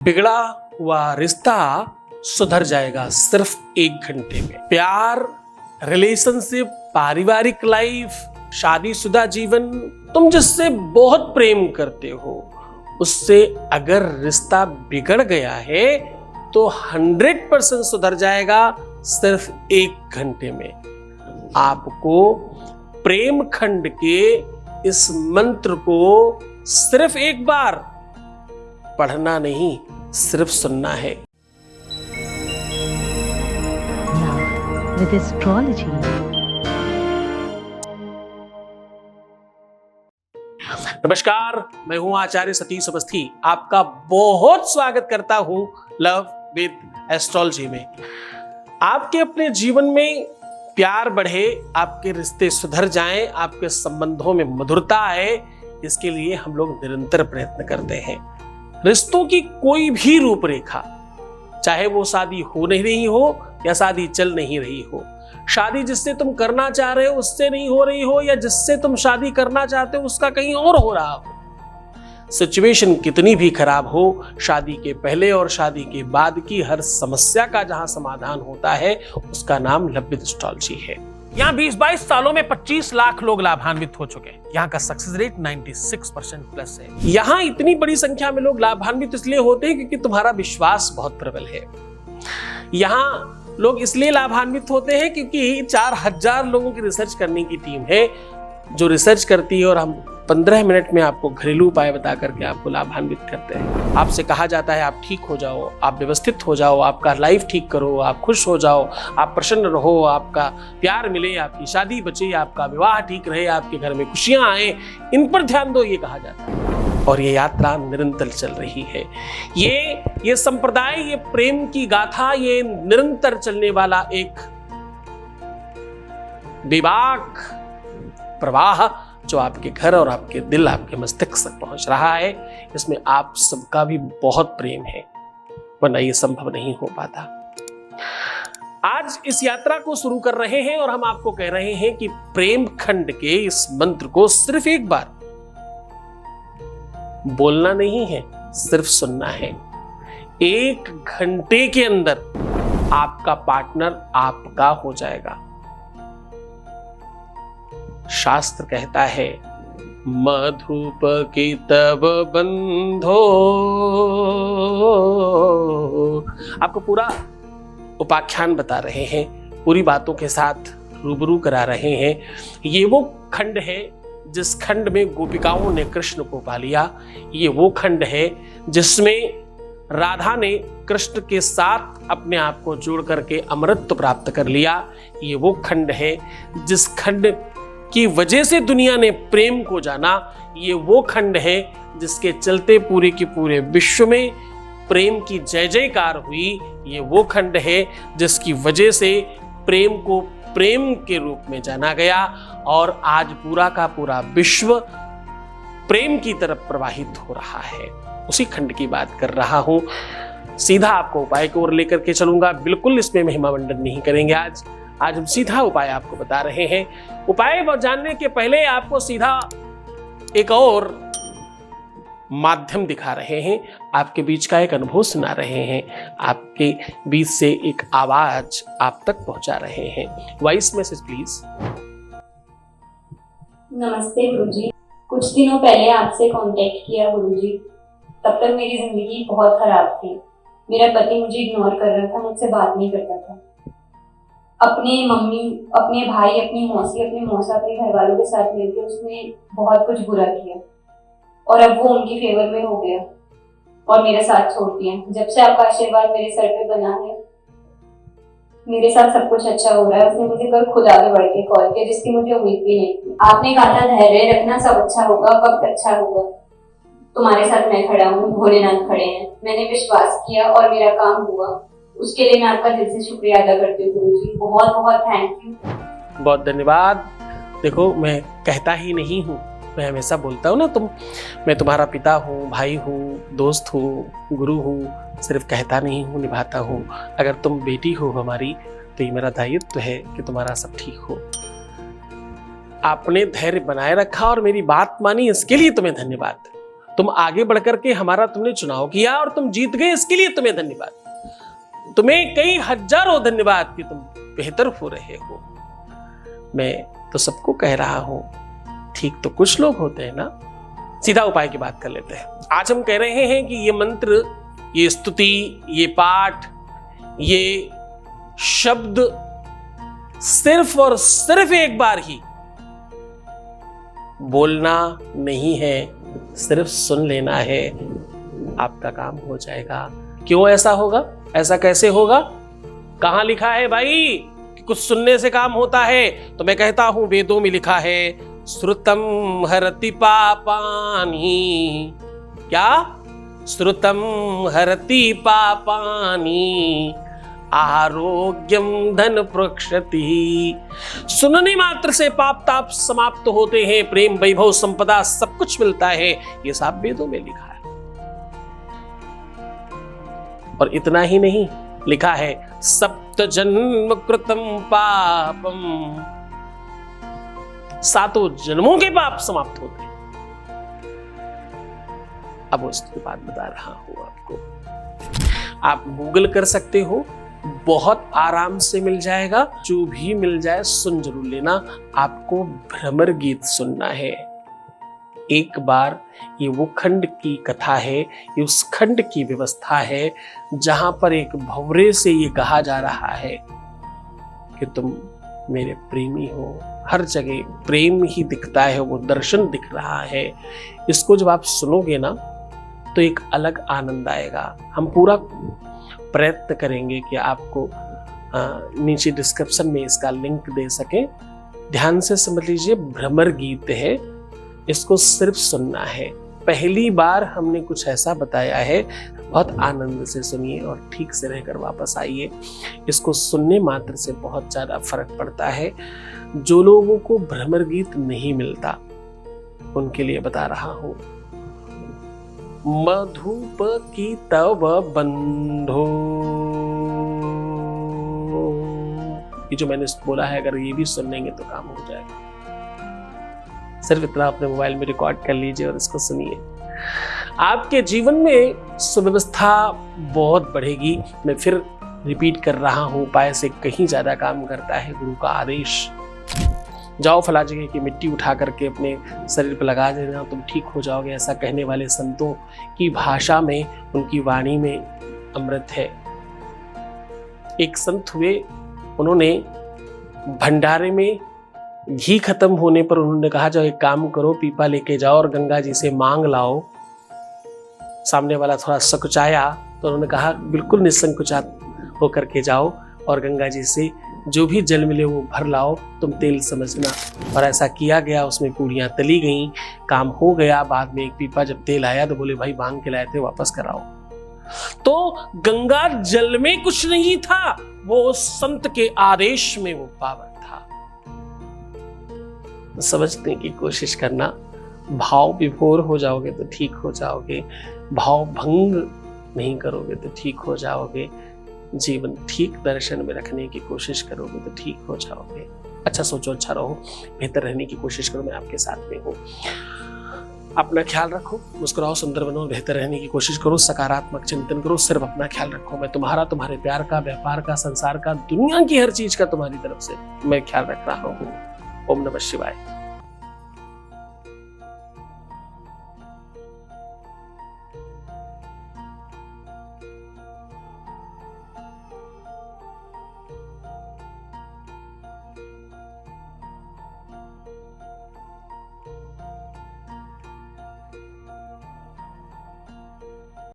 बिगड़ा हुआ रिश्ता सुधर जाएगा सिर्फ 1 घंटे में। प्यार, रिलेशनशिप, पारिवारिक लाइफ, शादीशुदा जीवन, तुम जिससे बहुत प्रेम करते हो उससे अगर रिश्ता बिगड़ गया है तो 100% सुधर जाएगा सिर्फ 1 घंटे में। आपको प्रेम खंड के इस मंत्र को सिर्फ एक बार पढ़ना नहीं, सिर्फ सुनना है। With astrology. नमस्कार, मैं हूं आचार्य सतीश अवस्थी। आपका बहुत स्वागत करता हूं लव विद एस्ट्रोलॉजी में। आपके अपने जीवन में प्यार बढ़े, आपके रिश्ते सुधर जाएं, आपके संबंधों में मधुरता आए, इसके लिए हम लोग निरंतर प्रयत्न करते हैं। रिश्तों की कोई भी रूपरेखा, चाहे वो शादी हो नहीं रही हो या शादी चल नहीं रही हो, शादी जिससे तुम करना चाह रहे हो उससे नहीं हो रही हो या जिससे तुम शादी करना चाहते हो उसका कहीं और हो रहा हो, सिचुएशन कितनी भी खराब हो, शादी के पहले और शादी के बाद की हर समस्या का जहां समाधान होता है उसका नाम लव विद एस्ट्रोलॉजी है। यहाँ 20-22 सालों में 25 लाख लोग लाभान्वित हो चुके हैं। यहाँ का सक्सेस रेट 96% प्लस है। यहाँ इतनी बड़ी संख्या में लोग लाभान्वित इसलिए होते हैं क्योंकि तुम्हारा विश्वास बहुत प्रबल है। यहाँ लोग इसलिए लाभान्वित होते हैं क्योंकि 4000 लोगों की रिसर्च करने की टीम है जो रिसर्च करती है और हम 15 मिनट में आपको घरेलू उपाय बता करके आपको लाभान्वित करते हैं। आपसे कहा जाता है आप ठीक हो जाओ, आप व्यवस्थित हो जाओ, आपका लाइफ ठीक करो, आप खुश हो जाओ, आप प्रसन्न रहो, आपका प्यार मिले, आपकी शादी बचे, आपका विवाह ठीक रहे, आपके घर में खुशियां आए, इन पर ध्यान दो, ये कहा जाता है। और ये यात्रा निरंतर चल रही है। ये संप्रदाय, ये प्रेम की गाथा, ये निरंतर चलने वाला एक बेबाक प्रवाह जो आपके घर और आपके दिल, आपके मस्तिष्क तक पहुंच रहा है, इसमें आप सबका भी बहुत प्रेम है, वरना ये संभव नहीं हो पाता। आज इस यात्रा को शुरू कर रहे हैं और हम आपको कह रहे हैं कि प्रेम खंड के इस मंत्र को सिर्फ एक बार बोलना नहीं है, सिर्फ सुनना है। 1 घंटे के अंदर आपका पार्टनर आपका हो जाएगा। शास्त्र कहता है मधुप की तब बंधो। आपको पूरा उपाख्यान बता रहे हैं, पूरी बातों के साथ रूबरू करा रहे हैं। ये वो खंड है जिस खंड में गोपिकाओं ने कृष्ण को पा लिया। ये वो खंड है जिसमें राधा ने कृष्ण के साथ अपने आप को जोड़ करके अमृत प्राप्त कर लिया। ये वो खंड है जिस खंड की वजह से दुनिया ने प्रेम को जाना। ये वो खंड है जिसके चलते पूरे के पूरे विश्व में प्रेम की जय जयकार हुई। ये वो खंड है जिसकी वजह से प्रेम को प्रेम के रूप में जाना गया और आज पूरा का पूरा विश्व प्रेम की तरफ प्रवाहित हो रहा है। उसी खंड की बात कर रहा हूं। सीधा आपको उपाय की ओर लेकर के चलूंगा। बिल्कुल इसमें महिमा मंडन नहीं करेंगे। आज हम सीधा उपाय आपको बता रहे हैं। उपाय जानने के पहले आपको सीधा एक और माध्यम दिखा रहे हैं, आपके बीच का एक अनुभव सुना रहे हैं, आपके बीच से एक आवाज आप तक पहुंचा रहे हैं। Voice message please. नमस्ते गुरुजी, कुछ दिनों पहले आपसे कांटेक्ट किया गुरुजी। तब तक मेरी जिंदगी बहुत खराब थी। मेरा पति मुझे इग्नोर कर रहा था, मुझसे बात नहीं करता था। अपने मम्मी, अपने भाई, अपनी मौसी, अपने मौसा, अपने घर वालों के साथ मिलकर उसने बहुत कुछ बुरा किया और अब वो उनकी फेवर में हो गया और मेरा साथ छोड़ दिया। जब से आपका आशीर्वाद मेरे सर पे बना है, मेरे साथ सब कुछ अच्छा हो रहा है। उसने मुझे कल खुद आगे बढ़ के कॉल किया जिसकी मुझे उम्मीद भी नहीं थी। आपने कहा था धैर्य रखना, सब अच्छा होगा, वक्त अच्छा होगा, तुम्हारे साथ मैं खड़ा हूँ, भोलेनाथ खड़े हैं। मैंने विश्वास किया और मेरा काम हुआ। उसके लिए मैं आपका दिल से शुक्रिया अदा करती हूँ गुरुजी। बहुत बहुत थैंक यू। बहुत धन्यवाद। देखो, मैं कहता ही नहीं हूँ, मैं हमेशा बोलता हूँ ना, मैं तुम्हारा पिता हूँ, भाई हूँ, दोस्त हूँ, गुरु हूँ। सिर्फ कहता नहीं हूँ, निभाता हूँ। अगर तुम बेटी हो हमारी तो ये मेरा दायित्व है कि तुम्हारा सब ठीक हो। आपने धैर्य बनाए रखा और मेरी बात मानी, इसके लिए तुम्हें धन्यवाद। तुम आगे बढ़कर के हमारा तुमने चुनाव किया और तुम जीत गए, इसके लिए तुम्हें धन्यवाद। तुम्हें कई हजारों धन्यवाद कि तुम बेहतर हो रहे हो। मैं तो सबको कह रहा हूं, ठीक तो कुछ लोग होते हैं ना। सीधा उपाय की बात कर लेते हैं। आज हम कह रहे हैं कि ये मंत्र, ये स्तुति, ये पाठ, ये शब्द सिर्फ और सिर्फ एक बार ही बोलना नहीं है, सिर्फ सुन लेना है, आपका काम हो जाएगा। क्यों ऐसा होगा? ऐसा कैसे होगा? कहां लिखा है भाई कि कुछ सुनने से काम होता है? तो मैं कहता हूं वेदों में लिखा है, श्रुतम हरति पापानि। क्या? श्रुतम हरति पापानि, आरोग्यम धन प्रक्षति। सुनने मात्र से पाप ताप समाप्त होते हैं, प्रेम वैभव संपदा सब कुछ मिलता है। ये सब वेदों में लिखा है। और इतना ही नहीं, लिखा है सप्त जन्म कृतम पापम, 7 जन्मों के पाप समाप्त होते हैं। अब उसके बाद बता रहा हूं आपको। आप गूगल कर सकते हो, बहुत आराम से मिल जाएगा। जो भी मिल जाए सुन जरूर लेना। आपको भ्रमर गीत सुनना है। एक बार ये वो खंड की कथा है, ये उस खंड की व्यवस्था है जहां पर एक भंवरे से ये कहा जा रहा है कि तुम मेरे प्रेमी हो। हर जगह प्रेम ही दिखता है, वो दर्शन दिख रहा है। इसको जब आप सुनोगे ना तो एक अलग आनंद आएगा। हम पूरा प्रयत्न करेंगे कि आपको नीचे डिस्क्रिप्शन में इसका लिंक दे सके। ध्यान से समझ लीजिए, भ्रमर गीत है, इसको सिर्फ सुनना है। पहली बार हमने कुछ ऐसा बताया है, बहुत आनंद से सुनिए और ठीक से रहकर वापस आइए। इसको सुनने मात्र से बहुत ज्यादा फर्क पड़ता है। जो लोगों को भ्रमर गीत नहीं मिलता उनके लिए बता रहा हूं। मधुप की तव बंधो, ये जो मैंने बोला है, अगर ये भी सुन लेंगे तो काम हो जाएगा। सिर्फ इतना अपने मोबाइल में रिकॉर्ड कर लीजिए और इसको सुनिए। आपके जीवन में सुव्यवस्था बहुत बढ़ेगी। मैं फिर रिपीट कर रहा हूं, उपाय से कहीं ज्यादा काम करता है गुरु का आदेश। जाओ फला जगह की मिट्टी उठा करके अपने शरीर पर लगा देना, तुम ठीक हो जाओगे। ऐसा कहने वाले संतों की भाषा में, उनकी वाणी में अमृत है। एक संत हुए, उन्होंने भंडारे में घी खत्म होने पर उन्होंने कहा, जाओ एक काम करो, पीपा लेके जाओ और गंगा जी से मांग लाओ। सामने वाला थोड़ा संकुचाया तो उन्होंने कहा, बिल्कुल निसंकोचात होकर के जाओ और गंगा जी से जो भी जल मिले वो भर लाओ, तुम तेल समझना। और ऐसा किया गया, उसमें पूड़ियां तली गईं, काम हो गया। बाद में एक पीपा जब तेल आया तो बोले, भाई मांग के लाए थे, वापस कराओ। तो गंगा जल में कुछ नहीं था, वो संत के आदेश में वो पावन था। समझने की कोशिश करना। भाव विभोर हो जाओगे तो ठीक हो जाओगे, भाव भंग नहीं करोगे तो ठीक हो जाओगे। जीवन ठीक दर्शन में रखने की कोशिश करोगे तो ठीक हो जाओगे। अच्छा सोचो, अच्छा रहो, बेहतर रहने की कोशिश करो। मैं आपके साथ में हूँ। अपना ख्याल रखो, मुस्कुराओ, सुंदर बनो, बेहतर रहने की कोशिश करो, सकारात्मक चिंतन करो। सिर्फ अपना ख्याल रखो। मैं तुम्हारा, तुम्हारे प्यार का, व्यापार का, संसार का, दुनिया की हर चीज का तुम्हारी तरफ से मैं ख्याल रख रहा हूँ। ओम नमः शिवाय।